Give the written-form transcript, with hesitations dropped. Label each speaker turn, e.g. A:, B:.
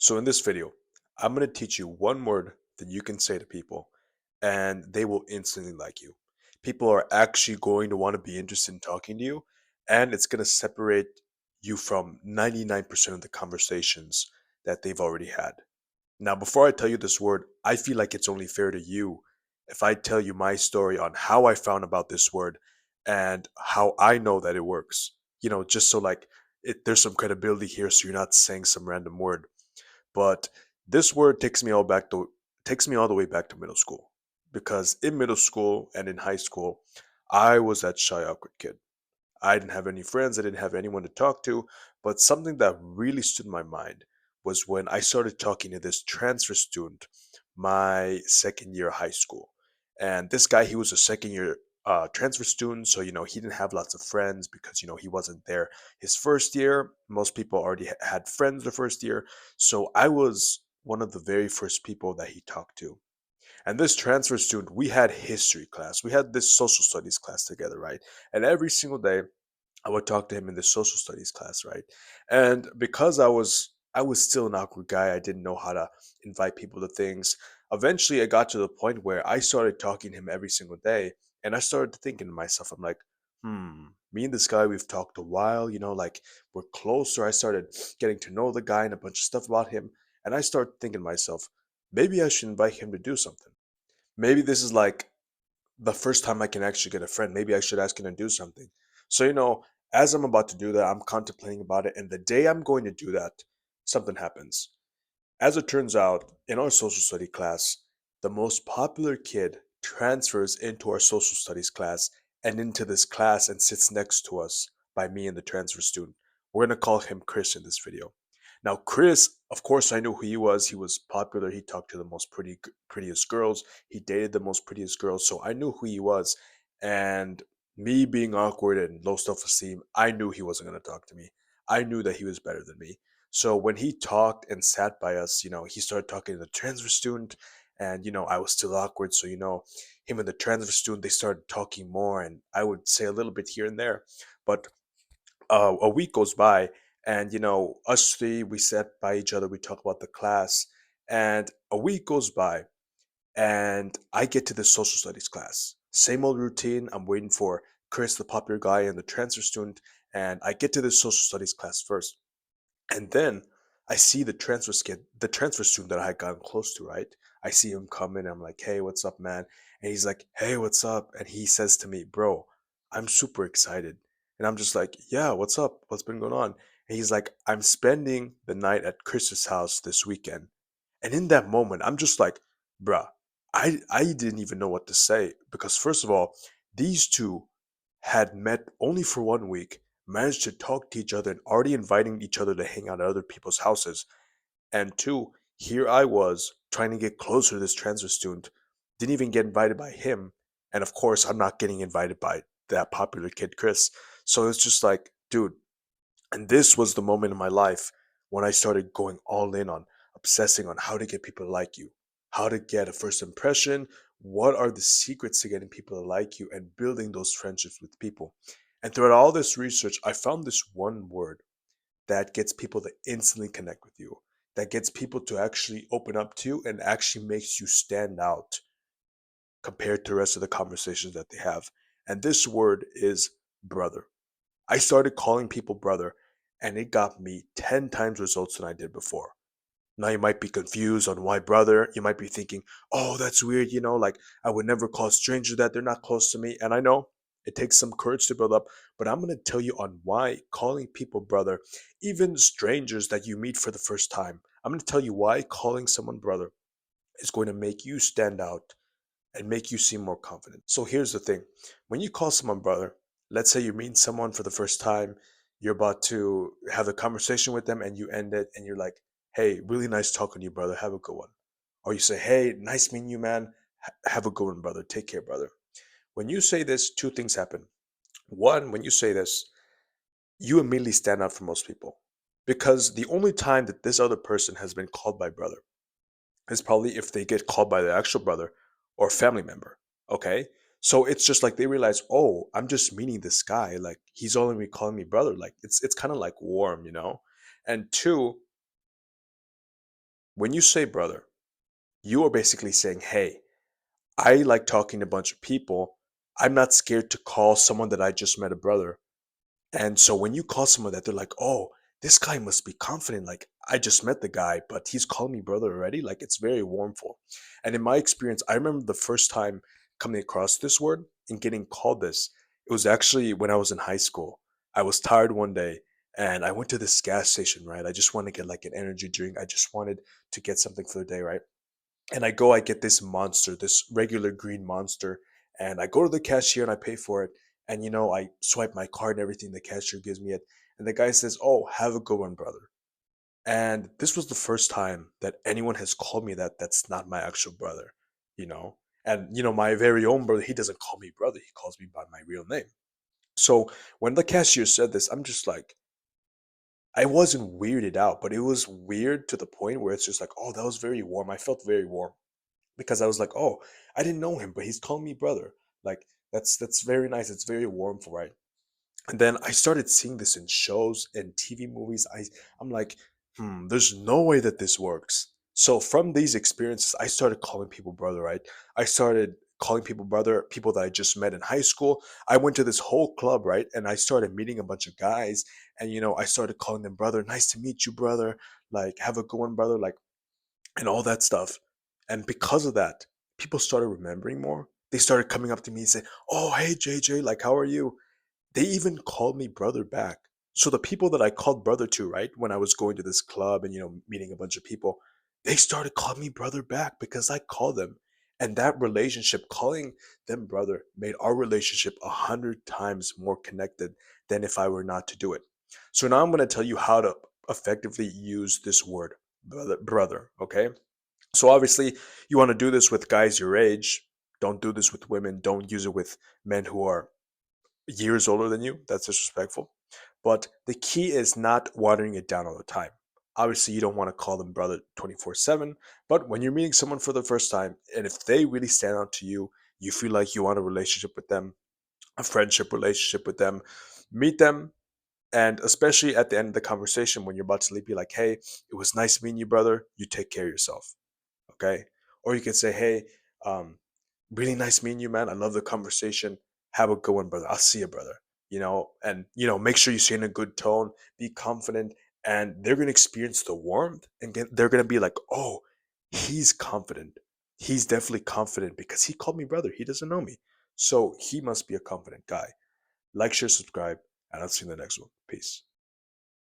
A: So in this video, I'm going to teach you one word that you can say to people and they will instantly like you. People are actually going to want to be interested in talking to you, and it's going to separate you from 99% of the conversations that they've already had. Now, before I tell you this word, I feel like it's only fair to you if I tell you my story on how I found about this word and how I know that it works. Just so there's some credibility here so you're not saying some random word. But this word takes me all the way back to middle school. Because in middle school and in high school, I was that shy, awkward kid. I didn't have any friends, I didn't have anyone to talk to, but something that really stood in my mind was when I started talking to this transfer student my second year of high school. And this guy, he was a second year transfer student, so he didn't have lots of friends because he wasn't there his first year. Most people already had friends the first year, so I was one of the very first people that he talked to. And this transfer student, we had history class, we had this social studies class together, right? And every single day I would talk to him in the social studies class, right? And because I was still an awkward guy, I didn't know how to invite people to things. Eventually, I got to the point where I started talking to him every single day, and I started thinking to myself, I'm like, me and this guy, we've talked a while, like we're closer. I started getting to know the guy and a bunch of stuff about him, and I started thinking to myself, maybe I should invite him to do something. Maybe this is like the first time I can actually get a friend. Maybe I should ask him to do something. So, as I'm about to do that, I'm contemplating about it. And the day I'm going to do that, something happens. As it turns out, in our social study class, the most popular kid transfers into our social studies class and into this class and sits next to us by me and the transfer student. We're going to call him Chris in this video. Now, Chris, of course, I knew who he was. He was popular. He talked to the most prettiest girls. He dated the most prettiest girls. So I knew who he was. And me being awkward and low self esteem, I knew he wasn't going to talk to me. I knew that he was better than me. So when he talked and sat by us, he started talking to the transfer student, and I was still awkward. So him and the transfer student, they started talking more, and I would say a little bit here and there. But a week goes by, and us three, we sat by each other, we talk about the class, and a week goes by, and I get to the social studies class. Same old routine. I'm waiting for Chris, the popular guy, and the transfer student, and I get to the social studies class first. And then I see the transfer student that I had gotten close to, right? I see him coming. I'm like, hey, what's up, man? And he's like, hey, what's up? And he says to me, bro, I'm super excited. And I'm just like, yeah, what's up? What's been going on? And he's like, I'm spending the night at Chris's house this weekend. And in that moment, I'm just like, bruh, I didn't even know what to say because first of all, these two had met only for 1 week, managed to talk to each other and already inviting each other to hang out at other people's houses. And two, here I was trying to get closer to this transfer student, didn't even get invited by him. And of course, I'm not getting invited by that popular kid, Chris. So it's just like, dude, and this was the moment in my life when I started going all in on obsessing on how to get people to like you, how to get a first impression, what are the secrets to getting people to like you, and building those friendships with people. And throughout all this research, I found this one word that gets people to instantly connect with you, that gets people to actually open up to you and actually makes you stand out compared to the rest of the conversations that they have. And this word is brother. I started calling people brother, and it got me 10 times results than I did before. Now you might be confused on why brother. You might be thinking, oh, that's weird, like I would never call strangers that, they're not close to me. And I know it takes some courage to build up, but I'm going to tell you on why calling people brother, even strangers that you meet for the first time, I'm going to tell you why calling someone brother is going to make you stand out and make you seem more confident. So here's the thing. When you call someone brother, let's say you meet someone for the first time, you're about to have a conversation with them and you end it and you're like, hey, really nice talking to you, brother. Have a good one. Or you say, hey, nice meeting you, man. Have a good one, brother. Take care, brother. When you say this, two things happen. One, when you say this, you immediately stand out from most people because the only time that this other person has been called by brother is probably if they get called by their actual brother or family member. Okay. So it's just like they realize, oh, I'm just meeting this guy. Like he's only calling me brother. Like it's kind of like warm. And two, When you say brother, you are basically saying, hey, I like talking to a bunch of people. I'm not scared to call someone that I just met a brother. And so when you call someone that, they're like, oh, this guy must be confident. Like, I just met the guy, but he's calling me brother already. Like, it's very warmful. And in my experience, I remember the first time coming across this word and getting called this. It was actually when I was in high school. I was tired one day and I went to this gas station, right? I just wanted to get like an energy drink. I just wanted to get something for the day, right? And I get this monster, this regular green monster, and I go to the cashier and I pay for it. And I swipe my card and everything. The cashier gives me it, and the guy says, "Oh, have a good one, brother." And this was the first time that anyone has called me that. That's not my actual brother, you know. And my very own brother, he doesn't call me brother. He calls me by my real name. So when the cashier said this, I'm just like, I wasn't weirded out, but it was weird to the point where it's just like, oh, that was very warm. I felt very warm because I was like, "Oh, I didn't know him, but he's calling me brother." Like that's very nice. It's very warm, for right? And then I started seeing this in shows and TV movies. I'm like, there's no way that this works. So from these experiences, I started calling people brother, right? I started calling people brother, people that I just met in high school. I went to this whole club, right? And I started meeting a bunch of guys, and I started calling them brother. Nice to meet you, brother. Like, have a good one, brother. Like, and all that stuff. And because of that, people started remembering more. They started coming up to me and saying, "Oh, hey JJ, like how are you?" They even called me brother back. So the people that I called brother to, right, when I was going to this club and meeting a bunch of people, they started calling me brother back because I called them. And that relationship, calling them brother, made our relationship 100 times more connected than if I were not to do it. So now I'm going to tell you how to effectively use this word, brother, okay? So obviously, you want to do this with guys your age. Don't do this with women. Don't use it with men who are years older than you. That's disrespectful. But the key is not watering it down all the time. Obviously, you don't want to call them brother 24/7, but when you're meeting someone for the first time, and if they really stand out to you, you feel like you want a relationship with them, a friendship relationship with them, meet them. And especially at the end of the conversation, when you're about to leave, be like, hey, it was nice meeting you, brother. You take care of yourself. Okay. Or you can say, hey, um, really nice meeting you, man. I love the conversation. Have a good one, brother. I'll see you, brother. And make sure you say in a good tone, be confident, and they're gonna experience the warmth, and they're gonna be like, oh, he's confident. He's definitely confident because he called me brother. He doesn't know me. So he must be a confident guy. Like, share, subscribe, and I'll see you in the next one. Peace.